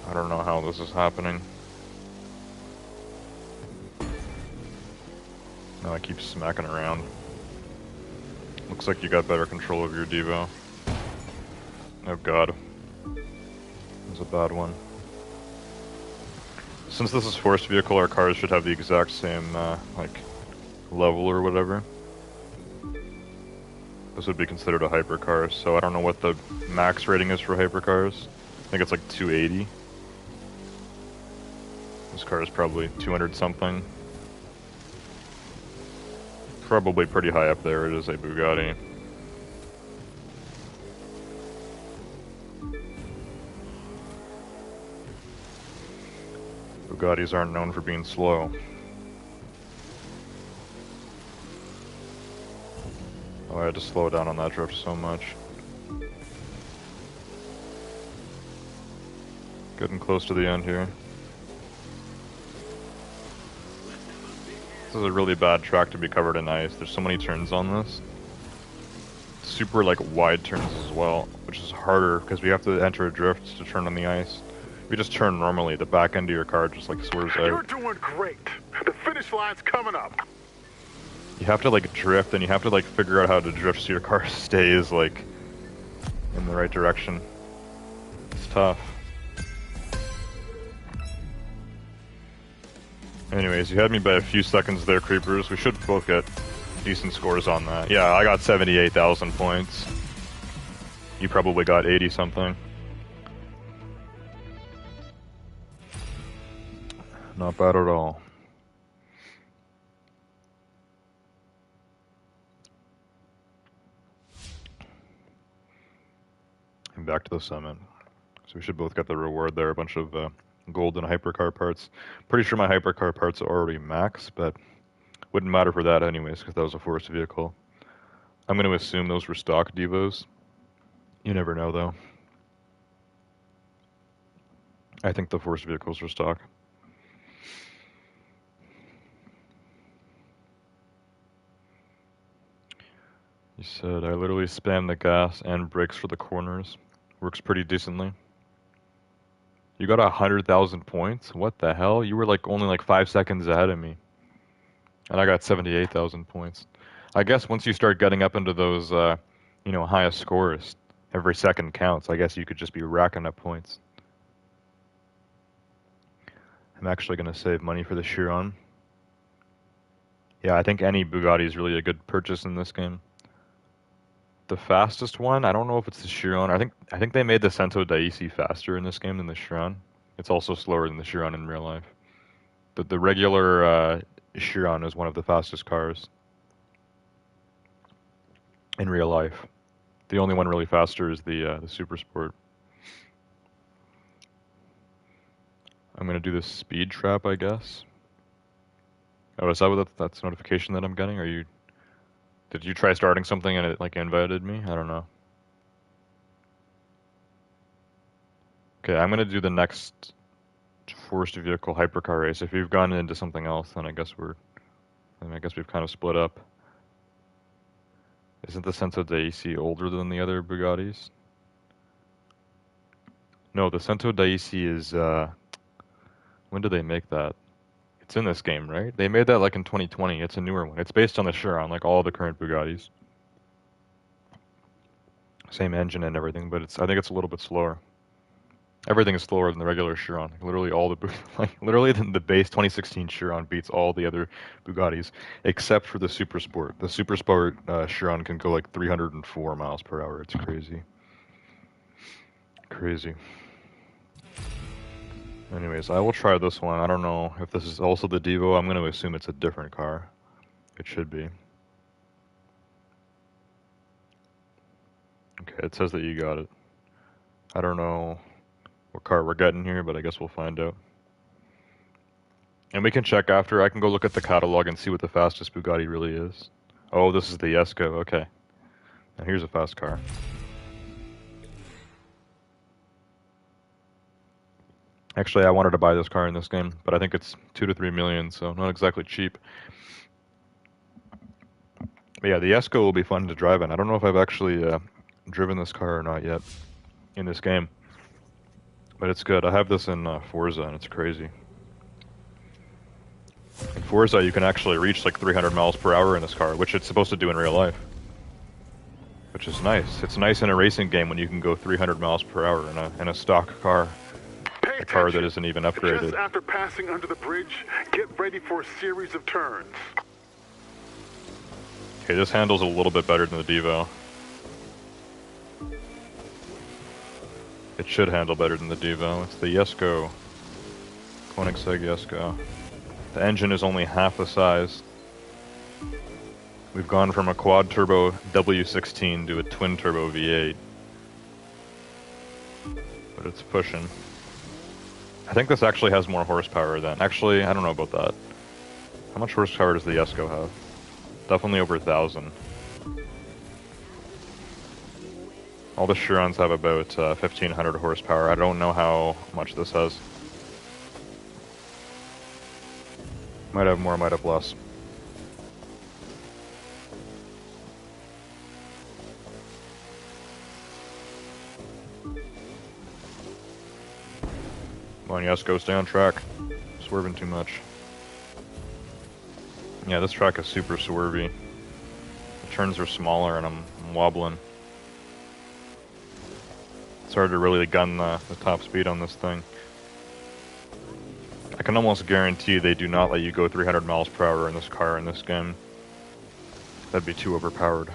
I don't know how this is happening. No, I keep smacking around. Looks like you got better control of your Devo. Oh god. That was a bad one. Since this is forced vehicle, our cars should have the exact same, like, level or whatever. This would be considered a hypercar, so I don't know what the max rating is for hypercars. I think it's like 280. This car is probably 200 something. Probably pretty high up there. It is a Bugatti. Bugattis aren't known for being slow. Oh, I had to slow down on that drift so much. Getting close to the end here. This is a really bad track to be covered in ice. There's so many turns on this. Super like wide turns as well, which is harder because we have to enter a drift to turn on the ice. If you just turn normally, the back end of your car just like swerves out. You're doing great. The finish line's coming up. You have to like drift and you have to like figure out how to drift so your car stays like in the right direction. It's tough. Anyways, you had me by a few seconds there, creepers. We should both get decent scores on that. Yeah, I got 78,000 points. You probably got 80 something. Not bad at all. And back to the summit. So we should both get the reward there, a bunch of gold and hypercar parts. Pretty sure my hypercar parts are already max, but wouldn't matter for that anyways, because that was a forced vehicle. I'm going to assume those were stock Devos. You never know, though. I think the forced vehicles were stock. You said I literally spam the gas and brakes for the corners. Works pretty decently. You got 100,000 points? What the hell? You were like only like 5 seconds ahead of me. And I got 78,000 points. I guess once you start getting up into those, you know, highest scores, every second counts. I guess you could just be racking up points. I'm actually going to save money for the Chiron. Yeah, I think any Bugatti is really a good purchase in this game. The fastest one, I don't know if it's the Chiron. I think they made the Cento Daisy faster in this game than the Chiron. It's also slower than the Chiron in real life. The regular Chiron is one of the fastest cars in real life. The only one really faster is the Super Sport. I'm gonna do this speed trap, I guess. Oh, is that what that's notification that I'm getting? Did you try starting something and it like invited me? I don't know. Okay, I'm gonna do the next forced vehicle hypercar race. If you've gone into something else, then I guess we've kind of split up. Isn't the Senso Daisy older than the other Bugattis? No, the Cento Daisy is, when did they make that? It's in this game, right? They made that like in 2020. It's a newer one. It's based on the Chiron, like all the current Bugattis. Same engine and everything, but I think it's a little bit slower. Everything is slower than the regular Chiron. Like, literally all the literally the base 2016 Chiron beats all the other Bugattis except for the Super Sport. The Super Sport Chiron can go like 304 miles per hour. It's crazy. Crazy. Anyways, I will try this one. I don't know if this is also the Devo. I'm going to assume it's a different car. It should be. Okay, it says that you got it. I don't know what car we're getting here, but I guess we'll find out. And we can check after. I can go look at the catalog and see what the fastest Bugatti really is. Oh, this is the Yesgo. Okay. Now here's a fast car. Actually, I wanted to buy this car in this game, but I think it's 2 to 3 million, so not exactly cheap. But yeah, the Yesgo will be fun to drive in. I don't know if I've actually driven this car or not yet in this game, but it's good. I have this in Forza, and it's crazy. In Forza, you can actually reach like 300 miles per hour in this car, which it's supposed to do in real life, which is nice. It's nice in a racing game when you can go 300 miles per hour in a stock car. A car that isn't even upgraded. Just after passing under the bridge, get ready for a series of turns. Okay, this handles a little bit better than the Devo. It should handle better than the Devo. It's the Yesgo. Koenigsegg Yesgo. The engine is only half the size. We've gone from a quad-turbo W16 to a twin-turbo V8. But it's pushing. I think this actually has more horsepower than... Actually, I don't know about that. How much horsepower does the Yesgo have? Definitely over 1,000. All the Chirons have about 1,500 horsepower. I don't know how much this has. Might have more, might have less. Come on, Yesgo, stay on track. Swerving too much. Yeah, this track is super swervy. The turns are smaller and I'm wobbling. It's hard to really gun the top speed on this thing. I can almost guarantee they do not let you go 300 miles per hour in this car in this game. That'd be too overpowered.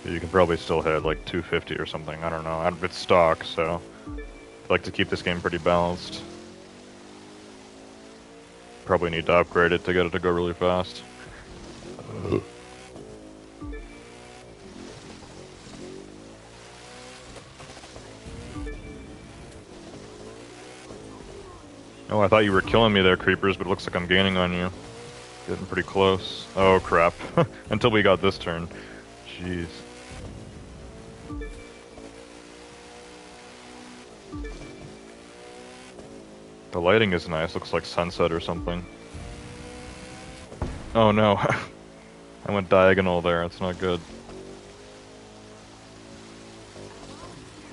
You can probably still hit like 250 or something, I don't know. It's stock, so I like to keep this game pretty balanced. Probably need to upgrade it to get it to go really fast. Oh, I thought you were killing me there, creepers, but it looks like I'm gaining on you. Getting pretty close. Oh, crap. Until we got this turn. Jeez. The lighting is nice, looks like sunset or something. Oh no, I went diagonal there, it's not good.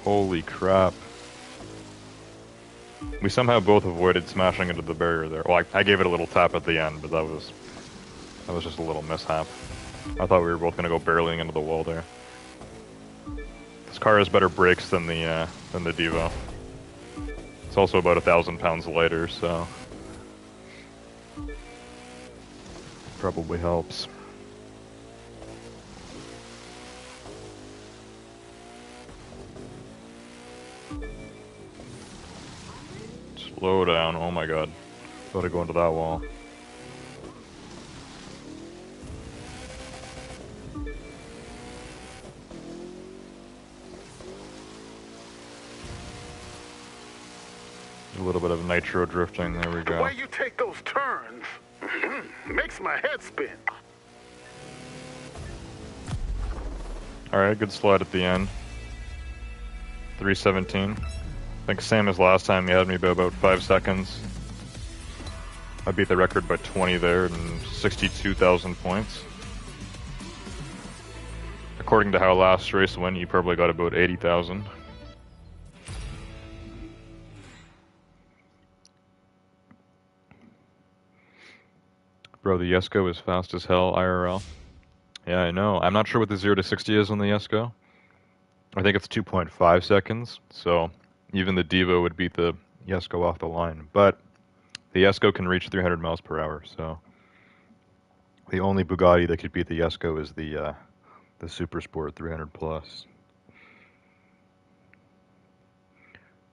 Holy crap. We somehow both avoided smashing into the barrier there. Well, I gave it a little tap at the end, but that was just a little mishap. I thought we were both gonna go barreling into the wall there. This car has better brakes than the Devo. It's also about 1,000 pounds lighter, so probably helps. Slow down, oh my god. Gotta go into that wall. A little bit of nitro drifting, there we go. The way you take those turns makes my head spin. Alright, good slide at the end. 317. I think same as last time, you had me by about 5 seconds. I beat the record by 20 there and 62,000 points. according to how last race went, you probably got about 80,000. Bro, the Yesgo is fast as hell, IRL. Yeah, I know. I'm not sure what the 0 to 60 is on the Yesgo. I think it's 2.5 seconds, so even the Devo would beat the Yesgo off the line. But the Yesgo can reach 300 miles per hour, so the only Bugatti that could beat the Yesgo is the Super Sport 300 plus.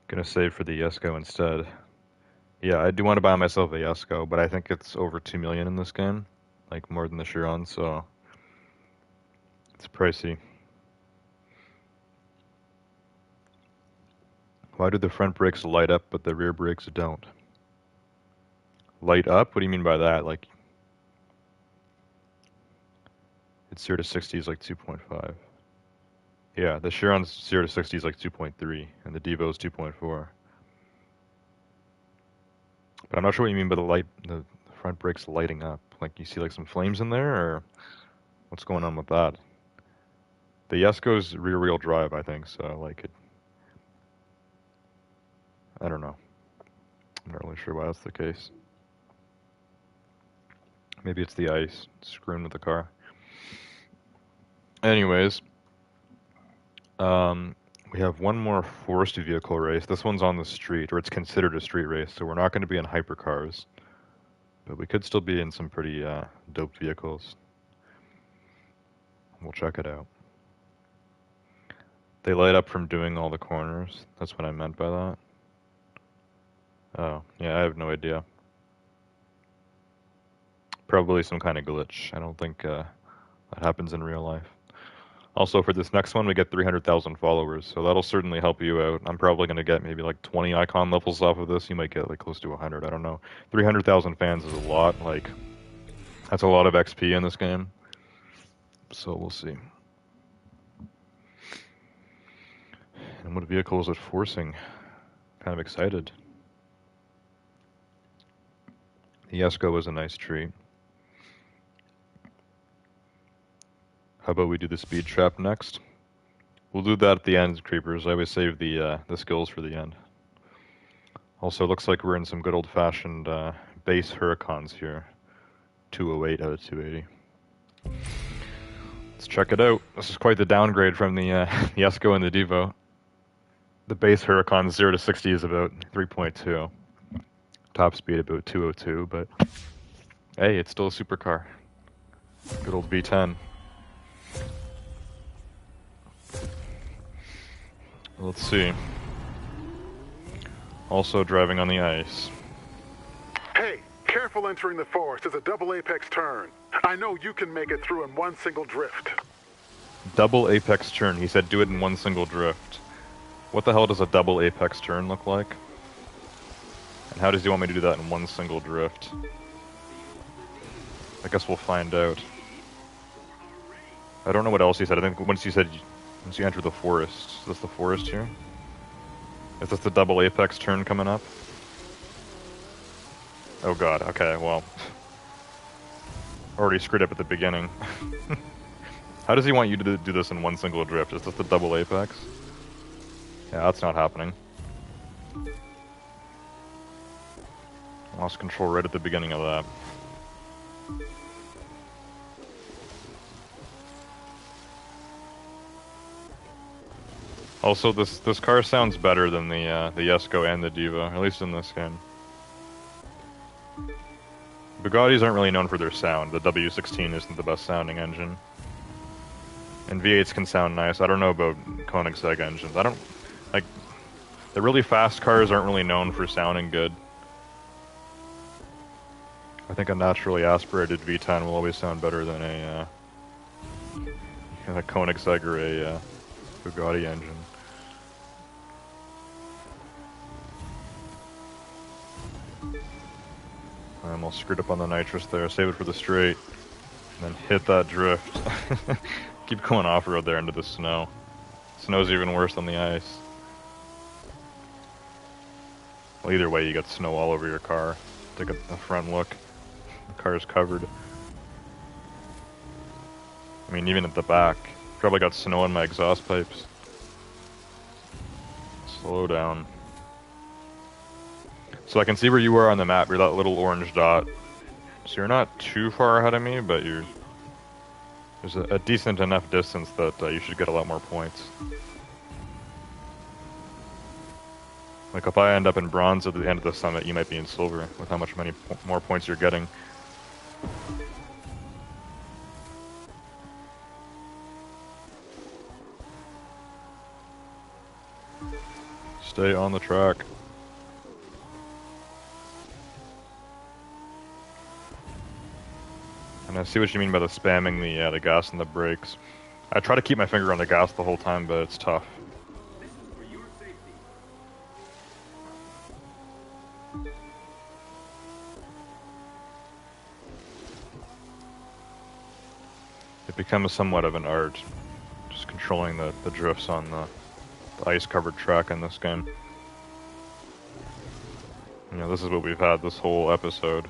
Gonna save for the Yesgo instead. Yeah, I do want to buy myself a Yesgo, but I think it's over 2 million in this game, like more than the Chiron, so it's pricey. Why do the front brakes light up but the rear brakes don't? Light up? What do you mean by that? Like, it's 0 to 60 is like 2.5. Yeah, the Chiron's 0 to 60 is like 2.3, and the Devo is 2.4. But I'm not sure what you mean by the front brakes lighting up. Like, you see like some flames in there, or what's going on with that? The Yesgo's rear-wheel drive, I think, so like it. I don't know. I'm not really sure why that's the case. Maybe it's the ice screwing with the car. Anyways, we have one more forced vehicle race. This one's on the street, or it's considered a street race, so we're not going to be in hypercars. But we could still be in some pretty dope vehicles. We'll check it out. They light up from doing all the corners. That's what I meant by that. Oh, yeah, I have no idea. Probably some kind of glitch. I don't think that happens in real life. Also, for this next one, we get 300,000 followers, so that'll certainly help you out. I'm probably going to get maybe like 20 icon levels off of this. You might get like close to 100, I don't know. 300,000 fans is a lot, like, that's a lot of XP in this game. So we'll see. And what vehicle is it forcing? Kind of excited. The Yesgo was a nice treat. How about we do the speed trap next? We'll do that at the end, creepers. I always save the skills for the end. Also, looks like we're in some good old-fashioned base Huracans here. 208 out of 280. Let's check it out. This is quite the downgrade from the Yesgo and the Devo. The base Huracan 0 to 60 is about 3.2. Top speed about 202, but hey, it's still a supercar. Good old V10. Let's see. Also driving on the ice. Hey, careful entering the forest. It's a double apex turn. I know you can make it through in one single drift. Double apex turn. He said do it in one single drift. What the hell does a double apex turn look like? And how does he want me to do that in one single drift? I guess we'll find out. I don't know what else he said. I think once you enter the forest. Is this the forest here? Is this the double apex turn coming up? Oh god, okay, well. Already screwed up at the beginning. How does he want you to do this in one single drift? Is this the double apex? Yeah, that's not happening. Lost control right at the beginning of that. Also, this car sounds better than the Yesgo and the Devo, at least in this game. Bugattis aren't really known for their sound. The W16 isn't the best sounding engine. And V8s can sound nice. I don't know about Koenigsegg engines. I don't... like... the really fast cars aren't really known for sounding good. I think a naturally aspirated V10 will always sound better than a Koenigsegg or a Bugatti engine. I almost screwed up on the nitrous there. Save it for the straight. And then hit that drift. Keep going off-road there into the snow. Snow's even worse than the ice. Well, either way, you got snow all over your car. Take a front look. The car is covered. I mean, even at the back. Probably got snow in my exhaust pipes. Slow down. So I can see where you are on the map. You're that little orange dot. So you're not too far ahead of me, but there's a decent enough distance that you should get a lot more points. Like if I end up in bronze at the end of the summit, you might be in silver with how much more points you're getting. Stay on the track. And I see what you mean by the spamming the gas and the brakes. I try to keep my finger on the gas the whole time, but it's tough. It becomes somewhat of an art, just controlling the drifts on the ice-covered track in this game. You know, this is what we've had this whole episode.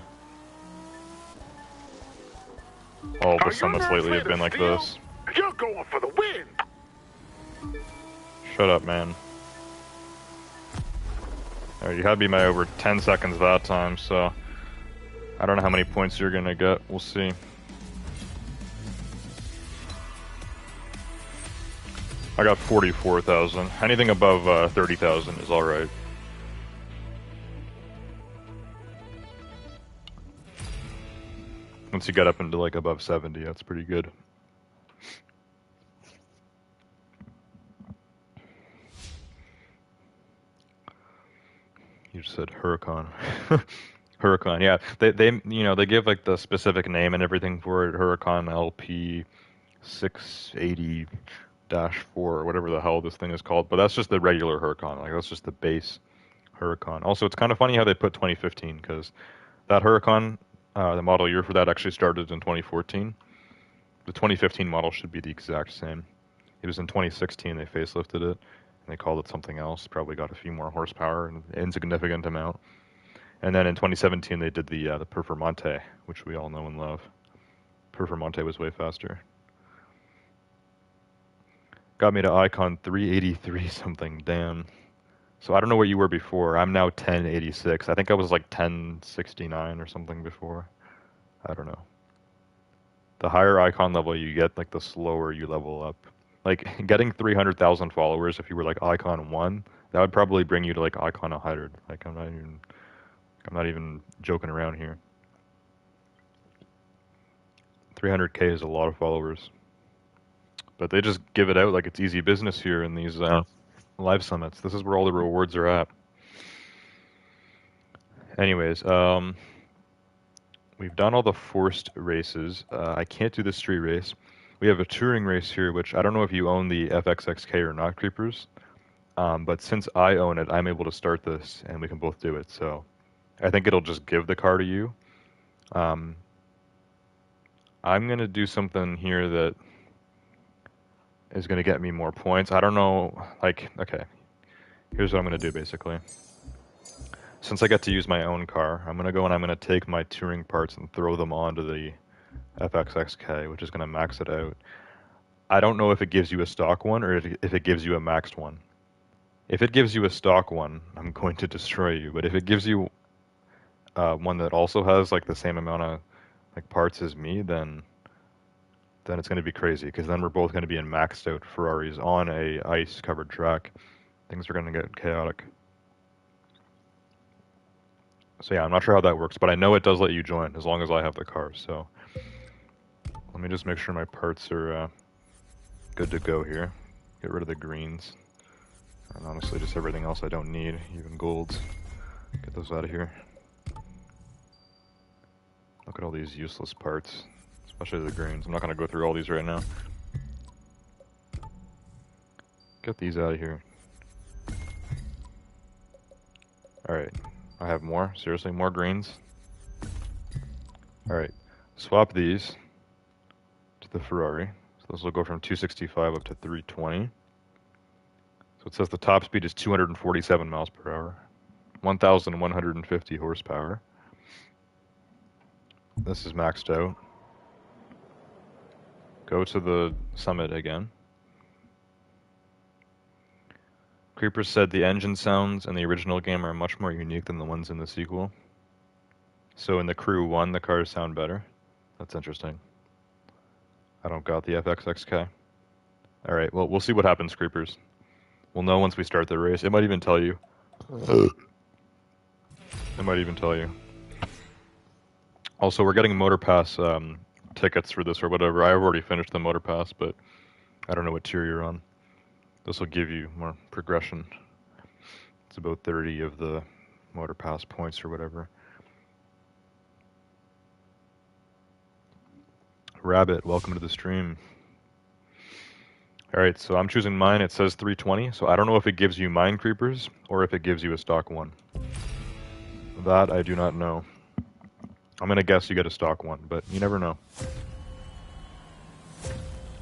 All the summits lately have been like this. You're going for the win! Shut up, man. Alright, you had me by over 10 seconds that time, so I don't know how many points you're gonna get. We'll see. I got 44,000. Anything above 30,000 is alright. Once you get up into like above 70, that's pretty good. You just said Huracan. Huracan, yeah. They you know, they give like the specific name and everything for it. Huracan LP 680-4 or whatever the hell this thing is called. But that's just the regular Huracan. Like that's just the base Huracan. Also, it's kind of funny how they put 2015 because that Huracan, the model year for that actually started in 2014. The 2015 model should be the exact same. It was in 2016 they facelifted it. They called it something else, probably got a few more horsepower, an insignificant amount. And then in 2017 they did the Performante, which we all know and love. Performante was way faster. Got me to Icon 383 something, damn. So I don't know what you were before. I'm now 1086. I think I was like 1069 or something before. I don't know. The higher Icon level you get, like the slower you level up. Like, getting 300,000 followers if you were, like, Icon 1, that would probably bring you to, like, Icon 100. Like, I'm not even joking around here. 300k is a lot of followers. But they just give it out like it's easy business here in these live summits. This is where all the rewards are at. Anyways, we've done all the forced races. I can't do the street race. We have a touring race here, which I don't know if you own the FXXK or not, Creepers. But since I own it, I'm able to start this, and we can both do it. So I think it'll just give the car to you. I'm going to do something here that is going to get me more points. I don't know, like, okay. Here's what I'm going to do, basically. Since I get to use my own car, I'm going to go and I'm going to take my touring parts and throw them onto the FXXK, which is going to max it out. I don't know if it gives you a stock one or if it gives you a maxed one. If it gives you a stock one, I'm going to destroy you. But if it gives you one that also has like the same amount of like parts as me, then it's going to be crazy because then we're both going to be in maxed out Ferraris on a ice covered track. Things are going to get chaotic. So yeah, I'm not sure how that works, but I know it does let you join as long as I have the car. So let me just make sure my parts are good to go here. Get rid of the greens. And honestly, just everything else I don't need, even golds. Get those out of here. Look at all these useless parts, especially the greens. I'm not going to go through all these right now. Get these out of here. Alright, I have more. Seriously, more greens. Alright, swap these to the Ferrari. So those will go from 265 up to 320. So it says the top speed is 247 miles per hour. 1,150 horsepower. This is maxed out. Go to the summit again. Creeper said the engine sounds in the original game are much more unique than the ones in the sequel. So in the Crew 1, the cars sound better. That's interesting. I don't got the FXXK. Alright, well, we'll see what happens, Creepers. We'll know once we start the race. It might even tell you. It might even tell you. Also, we're getting Motor Pass tickets for this or whatever. I've already finished the Motor Pass, but I don't know what tier you're on. This will give you more progression. It's about 30 of the Motor Pass points or whatever. Rabbit, welcome to the stream. Alright, so I'm choosing mine. It says 320, so I don't know if it gives you mine creepers or if it gives you a stock one. That I do not know. I'm gonna guess you get a stock one, but you never know.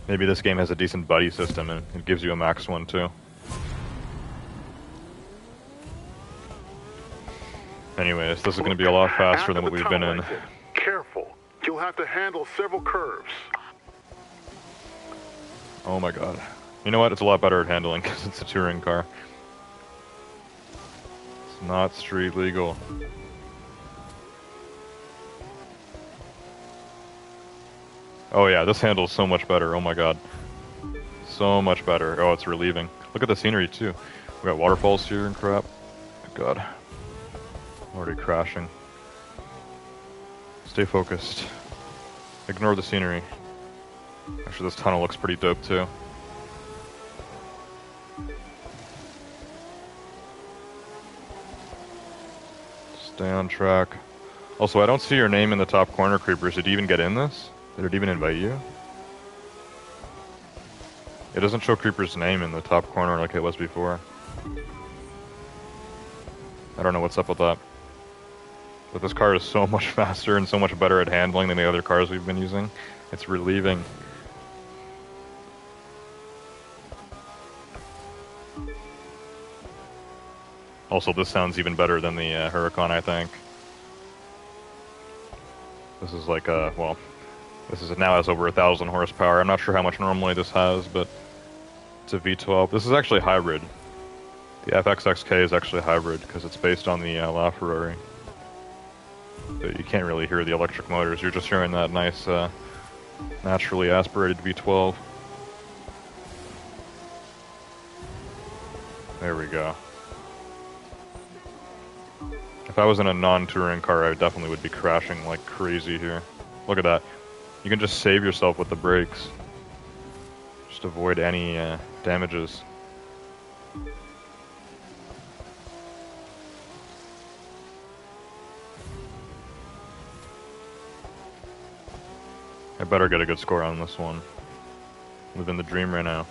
Maybe this game has a decent buddy system and it gives you a max one too. Anyways, this is gonna be a lot faster than what we've been in. Careful. You'll have to handle several curves. Oh my god. You know what? It's a lot better at handling because it's a touring car. It's not street legal. Oh yeah, this handles so much better. Oh my god. So much better. Oh, it's relieving. Look at the scenery too. We got waterfalls here and crap. Oh god. I'm already crashing. Stay focused. Ignore the scenery. Actually, this tunnel looks pretty dope too. Stay on track. Also, I don't see your name in the top corner, Creepers. Did you even get in this? Did it even invite you? It doesn't show Creeper's name in the top corner like it was before. I don't know what's up with that. But this car is so much faster and so much better at handling than the other cars we've been using. It's relieving. Also, this sounds even better than the Huracan, I think. This is like a, well, this is now has over 1,000 horsepower. I'm not sure how much normally this has, but it's a V12. This is actually hybrid. The FXXK is actually hybrid because it's based on the LaFerrari. But you can't really hear the electric motors. You're just hearing that nice, naturally aspirated V12. There we go. If I was in a non-touring car, I definitely would be crashing like crazy here. Look at that. You can just save yourself with the brakes. Just avoid any damages. I better get a good score on this one. Living the dream right now.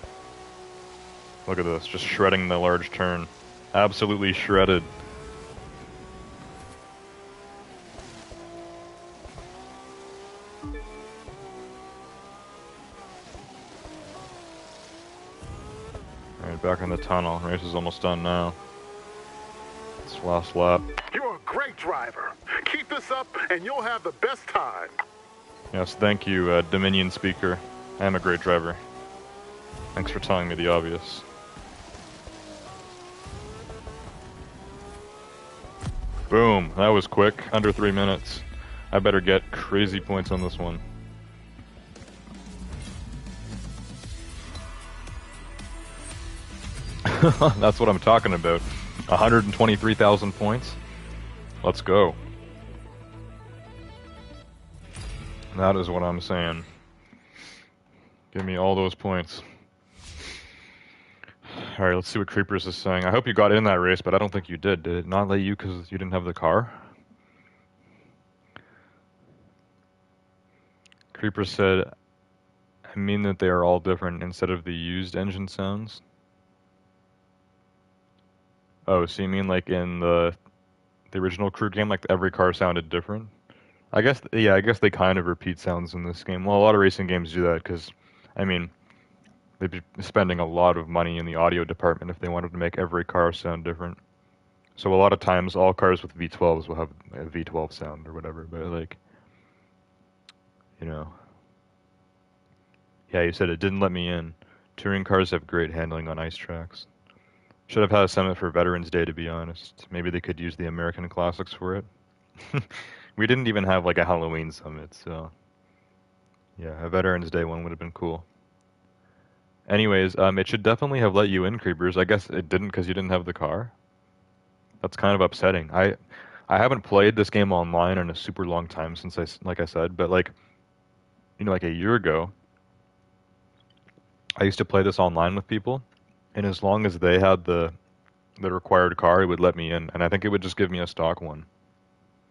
Look at this, just shredding the large turn. Absolutely shredded. Alright, back in the tunnel. Race is almost done now. It's last lap. You're a great driver. Keep this up and you'll have the best time. Yes, thank you, Dominion speaker. I am a great driver. Thanks for telling me the obvious. Boom, that was quick. Under 3 minutes. I better get crazy points on this one. That's what I'm talking about. 123,000 points. Let's go. That is what I'm saying. Give me all those points. Alright, let's see what Creepers is saying. I hope you got in that race, but I don't think you did. Did it not let you because you didn't have the car? Creepers said, I mean that they are all different instead of the used engine sounds. Oh, so you mean like in the original Crew game, like every car sounded different? I guess, yeah, I guess they kind of repeat sounds in this game. Well, a lot of racing games do that because, I mean, they'd be spending a lot of money in the audio department if they wanted to make every car sound different. So a lot of times, all cars with V12s will have a V12 sound or whatever, but like, you know. Yeah, you said it didn't let me in. Touring cars have great handling on ice tracks. Should have had a summit for Veterans Day, to be honest. Maybe they could use the American Classics for it. We didn't even have like a Halloween summit, so yeah, a Veterans Day one would have been cool. Anyways, it should definitely have let you in, Creepers. I guess it didn't because you didn't have the car. That's kind of upsetting. I haven't played this game online in a super long time since like I said, but like, like a year ago, I used to play this online with people, and as long as they had the required car, it would let me in, and I think it would just give me a stock one.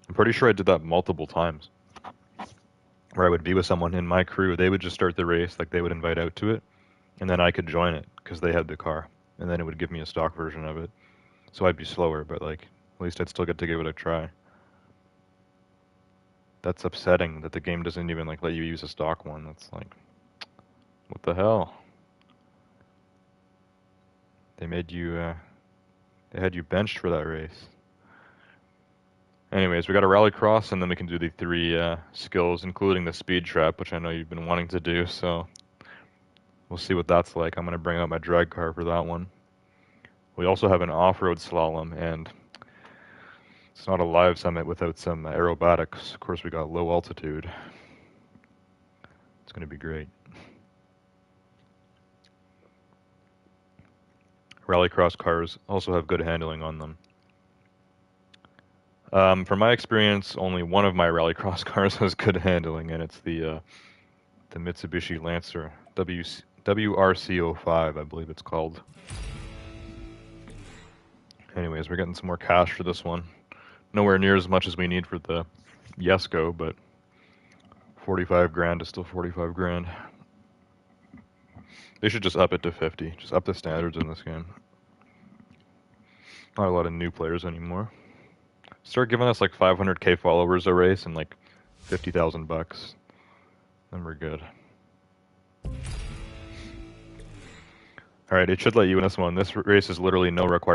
I'm pretty sure I did that multiple times, where I would be with someone in my crew. They would just start the race, like they would invite out to it, and then I could join it because they had the car, and then it would give me a stock version of it. So I'd be slower, but like at least I'd still get to give it a try. That's upsetting that the game doesn't even like let you use a stock one. That's like, what the hell? They made you, they had you benched for that race. Anyways, we got a rallycross, and then we can do the 3 skills, including the speed trap, which I know you've been wanting to do, so we'll see what that's like. I'm going to bring out my drag car for that one. We also have an off-road slalom, and it's not a live summit without some aerobatics. Of course, we got low altitude. It's going to be great. Rallycross cars also have good handling on them. From my experience, only one of my rallycross cars has good handling, and it's the Mitsubishi Lancer WRC05, I believe it's called. Anyways, we're getting some more cash for this one. Nowhere near as much as we need for the Yesgo, but 45 grand is still 45 grand. They should just up it to 50. Just up the standards in this game. Not a lot of new players anymore. Start giving us like 500k followers a race and like 50,000 bucks. Then we're good. Alright, it should let you in this one. This race is literally no requirement.